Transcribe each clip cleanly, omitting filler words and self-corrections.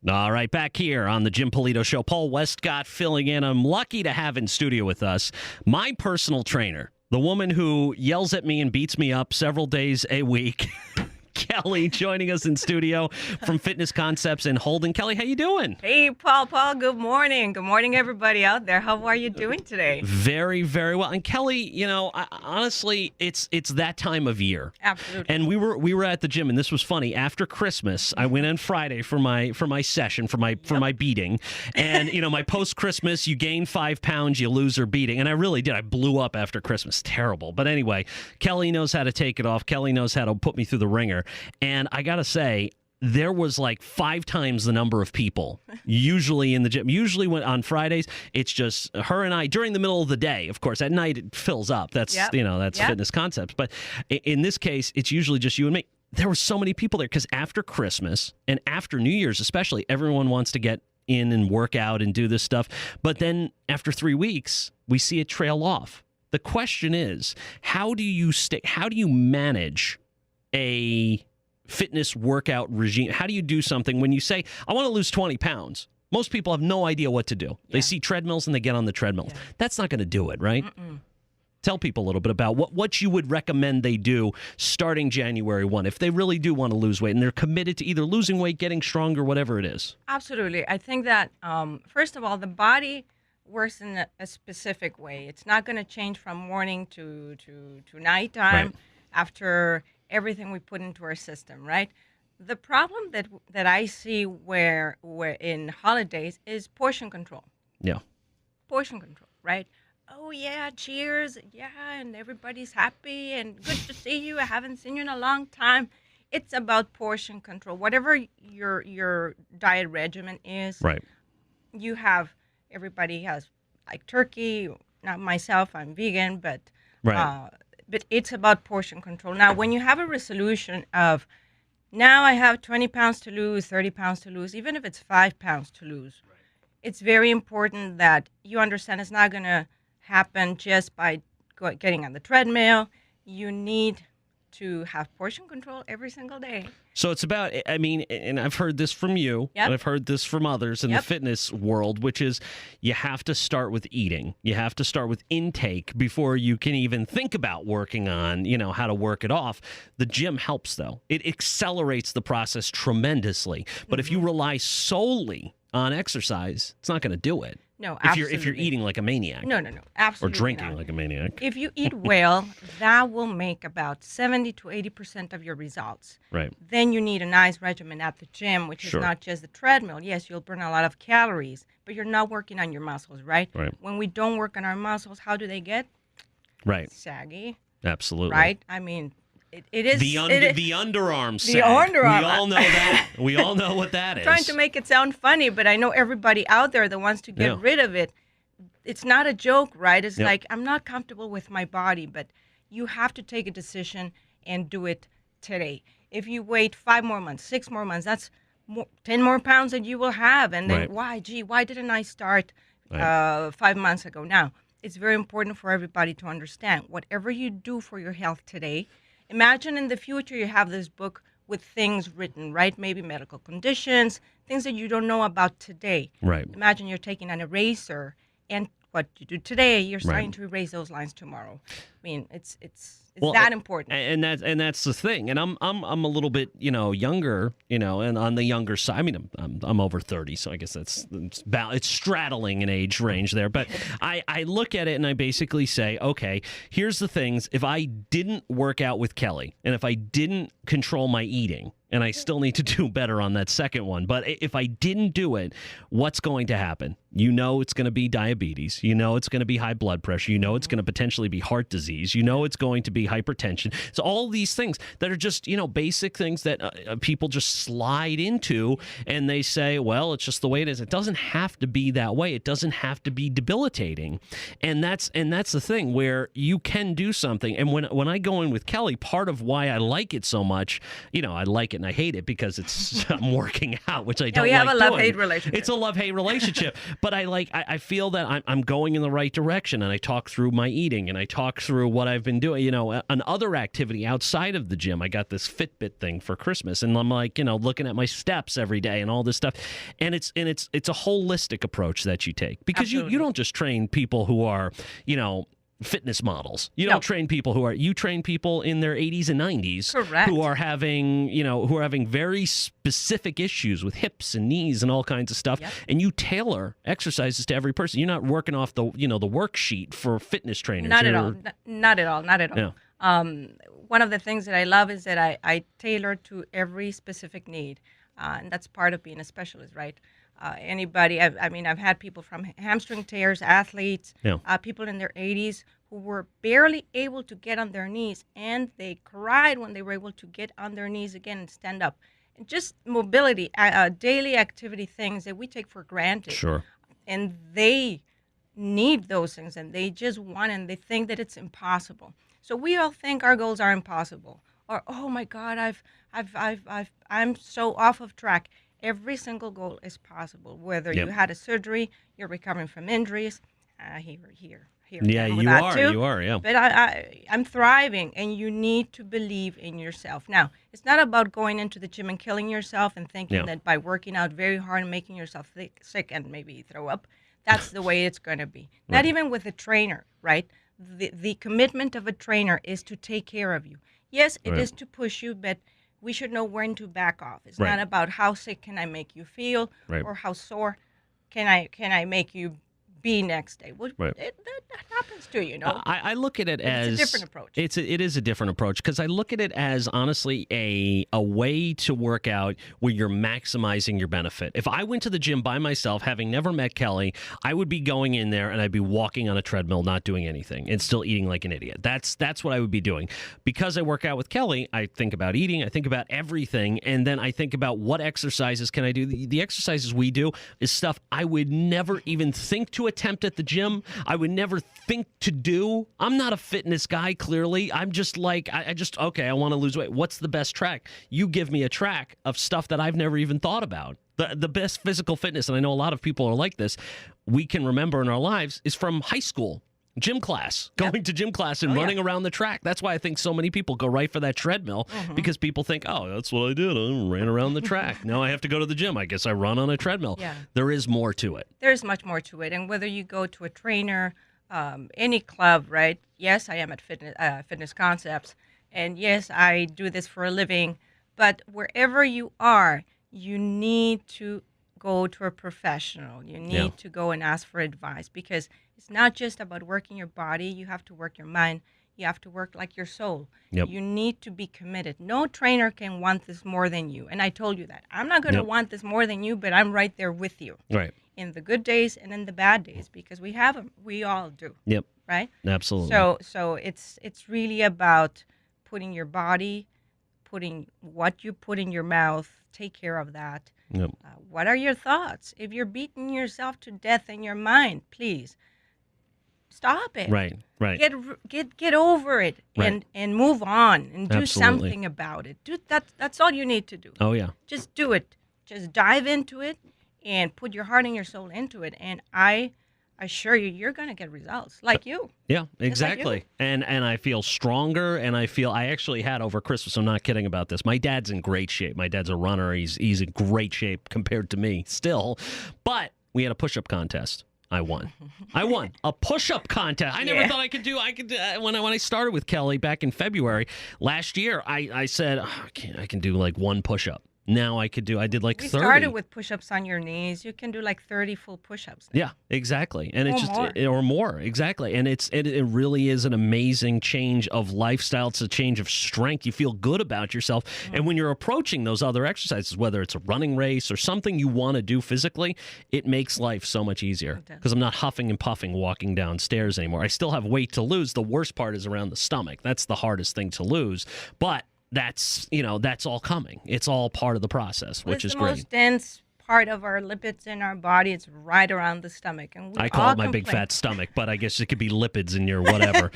All right, back here on the Jim Polito Show. Paul Westcott filling in. I'm lucky to have in studio with us my personal trainer, the woman who yells at me and beats me up several days a week. Kelly joining us in studio from Fitness Concepts in Holden. Kelly, how you doing? Hey, Paul, good morning. Good morning, everybody out there. How are you doing today? Very, very well. And Kelly, honestly, it's that time of year. Absolutely. And we were at the gym, and this was funny. After Christmas, I went on Friday for my session, for my beating. And, my post-Christmas, you gain 5 pounds, you lose or beating. And I really did. I blew up after Christmas. Terrible. But anyway, Kelly knows how to take it off. Kelly knows how to put me through the ringer. And I got to say, there was like 5 times the number of people usually in the gym. Usually when on Fridays, it's just her and I during the middle of the day. Of course, at night it fills up. That's Fitness Concepts. But in this case, it's usually just you and me. There were so many people there because after Christmas and after New Year's especially, everyone wants to get in and work out and do this stuff. But then after 3 weeks, we see it trail off. The question is, how do you manage a fitness workout regime? How do you do something when you say, I want to lose 20 pounds? Most people have no idea what to do. Yeah. They see treadmills and they get on the treadmills. Yeah. That's not going to do it, right? Mm-mm. Tell people a little bit about what you would recommend they do starting January 1 if they really do want to lose weight and they're committed to either losing weight, getting stronger, whatever it is. Absolutely. I think that, first of all, the body works in a specific way. It's not going to change from morning to nighttime after everything we put into our system, right? The problem that I see where in holidays is portion control. Yeah. Portion control, right? Oh yeah, cheers, yeah, and everybody's happy and good to see you. I haven't seen you in a long time. It's about portion control. Whatever your diet regimen is, right? Everybody has like turkey. Not myself, I'm vegan, but right. But it's about portion control. Now, when you have a resolution of, now I have 20 pounds to lose, 30 pounds to lose, even if it's 5 pounds to lose, it's very important that you understand it's not going to happen just by getting on the treadmill. You need to have portion control every single day. So it's about, and I've heard this from you, and I've heard this from others in the fitness world, which is you have to start with eating. You have to start with intake before you can even think about working on, how to work it off. The gym helps, though. It accelerates the process tremendously. But if you rely solely on exercise, it's not going to do it. No, absolutely. If you're eating like a maniac. No, absolutely. Or drinking not. like a maniac. If you eat well, that will make about 70 to 80% of your results. Right. Then you need a nice regimen at the gym, which is not just the treadmill. Yes, you'll burn a lot of calories, but you're not working on your muscles, right? Right. When we don't work on our muscles, how do they get? Right. Saggy. Absolutely. Right? I mean, it is the underarm sag. The underarm. We all know that. We all know what that is. Trying to make it sound funny, but I know everybody out there that wants to get rid of it. It's not a joke, right? It's like, I'm not comfortable with my body, but you have to take a decision and do it today. If you wait 5 more months, 6 more months, that's 10 more pounds that you will have. And then why didn't I start 5 months ago? Now, it's very important for everybody to understand whatever you do for your health today. Imagine in the future you have this book with things written, right? Maybe medical conditions, things that you don't know about today. Right. Imagine you're taking an eraser, and what you do today, you're starting to erase those lines tomorrow. I mean, it's that important. And that's the thing. And I'm a little bit, younger, and on the younger side. I mean, I'm over 30, so I guess it's straddling an age range there. But I look at it and I basically say, okay, here's the things. If I didn't work out with Kelly, and if I didn't control my eating, and I still need to do better on that second one. But if I didn't do it, what's going to happen? It's going to be diabetes. It's going to be high blood pressure. It's going to potentially be heart disease. It's going to be hypertension. So all these things that are just, basic things that people just slide into, and they say, well, it's just the way it is. It doesn't have to be that way. It doesn't have to be debilitating. And that's the thing where you can do something. And when I go in with Kelly, part of why I like it so much, I like it and I hate it because I'm working out, which I don't like doing. We have a love-hate relationship. It's a love-hate relationship. But I feel that I'm going in the right direction, and I talk through my eating, and I talk through through what I've been doing, another activity outside of the gym. I got this Fitbit thing for Christmas, and I'm like, looking at my steps every day and all this stuff. And it's a holistic approach that you take, because you don't just train people who are, fitness models. You don't train people you train people in their 80s and 90s. Correct. Who are having very specific issues with hips and knees and all kinds of stuff. Yep. And you tailor exercises to every person. You're not working off the worksheet for fitness trainers. Not at all. Not at all. Yeah. One of the things that I love is that I tailor to every specific need. And that's part of being a specialist, right? Anybody, I've had people from hamstring tears, athletes, people in their 80s who were barely able to get on their knees, and they cried when they were able to get on their knees again and stand up. And just mobility, daily activity things that we take for granted. Sure. And they need those things, and they just want, and they think that it's impossible. So we all think our goals are impossible, or oh my God, I'm so off of track. Every single goal is possible, whether you had a surgery, you're recovering from injuries. Here. Yeah, you are, yeah. But I'm thriving, and you need to believe in yourself. Now, it's not about going into the gym and killing yourself and thinking that by working out very hard and making yourself sick and maybe throw up, that's the way it's going to be. Right. Not even with a trainer, right? The commitment of a trainer is to take care of you. Yes, it is to push you, but we should know when to back off. It's not about how sick can I make you feel or how sore can I make you be next day. Well, that happens to you, I look at it as it's a different approach. It is a different approach, because I look at it as honestly a way to work out where you're maximizing your benefit. If I went to the gym by myself, having never met Kelly, I would be going in there and I'd be walking on a treadmill, not doing anything, and still eating like an idiot. That's what I would be doing. Because I work out with Kelly, I think about eating, I think about everything, and then I think about what exercises can I do. The exercises we do is stuff I would never even think to attempt at the gym. I would never think to do. I'm not a fitness guy, clearly. I'm just like, I want to lose weight. What's the best track? You give me a track of stuff that I've never even thought about. The best physical fitness, and I know a lot of people are like this, we can remember in our lives is from high school. Gym class, going to gym class and running around the track. That's why I think so many people go right for that treadmill, because people think, oh, that's what I did. I ran around the track. Now I have to go to the gym. I guess I run on a treadmill. Yeah. There is more to it. There's much more to it. And whether you go to a trainer, any club, right? Yes, I am at Fitness Concepts. And yes, I do this for a living. But wherever you are, you need to go to a professional. You need to go and ask for advice, because it's not just about working your body. You have to work your mind. You have to work like your soul. Yep. You need to be committed. No trainer can want this more than you. And I told you that. I'm not going to want this more than you, but I'm right there with you. Right. In the good days and in the bad days, because we have them. We all do. Yep. Right? Absolutely. So it's really about putting your body, putting what you put in your mouth, take care of that. Yep. What are your thoughts? If you're beating yourself to death in your mind, please stop it. Right. Get over it and move on and do Absolutely. something about it. That's all you need to do. Oh yeah. Just do it. Just dive into it and put your heart and your soul into it. And I assure you, you're going to get results like you. Yeah, exactly. Like and I feel stronger, and I actually had over Christmas, I'm not kidding about this. My dad's in great shape. My dad's a runner. He's in great shape compared to me still. But we had a push-up contest. I won a push-up contest. I never thought I could do. When I started with Kelly back in February last year, I said, I can do like one push-up. Now I did like 30. We started with push-ups on your knees. You can do like 30 full push-ups now. Yeah, exactly. And it's more. Or more, exactly. And it really is an amazing change of lifestyle. It's a change of strength. You feel good about yourself. Mm-hmm. And when you're approaching those other exercises, whether it's a running race or something you want to do physically, it makes life so much easier, because I'm not huffing and puffing walking downstairs anymore. I still have weight to lose. The worst part is around the stomach. That's the hardest thing to lose. But that's all coming. It's all part of the process, which is great. It's the most dense part of our lipids in our body. It's right around the stomach. And I call it my big fat stomach, but I guess it could be lipids in your whatever.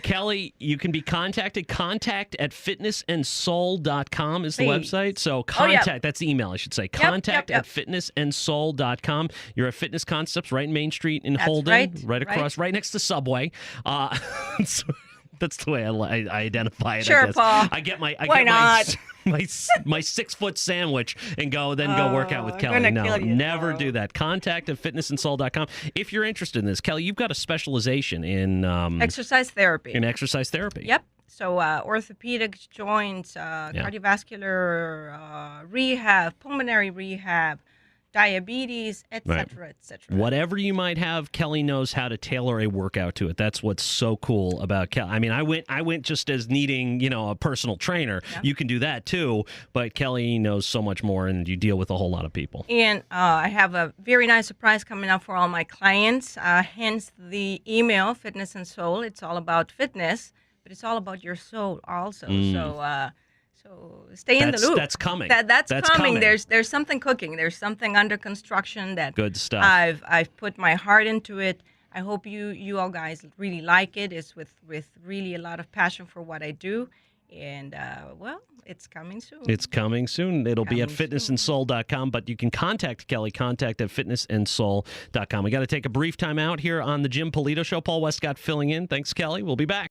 Kelly, you can be contacted. contact@fitnessandsoul.com is the website. So that's the email, I should say. Contact@fitnessandsoul.com. You're at Fitness Concepts right in Main Street in Holden, right across, right next to Subway. That's the way I identify it. Sure, I guess. Paul. I get my my 6-foot sandwich and go work out with Kelly. No, never do that. Contact@fitnessandsoul.com. If you're interested in this, Kelly, you've got a specialization in exercise therapy. Yep. So orthopedics, joints, cardiovascular rehab, pulmonary rehab, diabetes, etc., etc. Whatever you might have, Kelly knows how to tailor a workout to it. That's what's so cool about Kelly. I mean, I went just as needing, a personal trainer. Yeah. You can do that too, but Kelly knows so much more, and you deal with a whole lot of people. And I have a very nice surprise coming up for all my clients. Hence the email, Fitness and Soul. It's all about fitness, but it's all about your soul also. So stay in the loop. That's coming. That's coming. There's something cooking. There's something under construction that good stuff. I've put my heart into it. I hope you all guys really like it. It's with really a lot of passion for what I do. And, it's coming soon. It'll be at fitnessandsoul.com, but you can contact Kelly, contact@fitnessandsoul.com. We got to take a brief time out here on the Jim Polito Show. Paul Westcott filling in. Thanks, Kelly. We'll be back.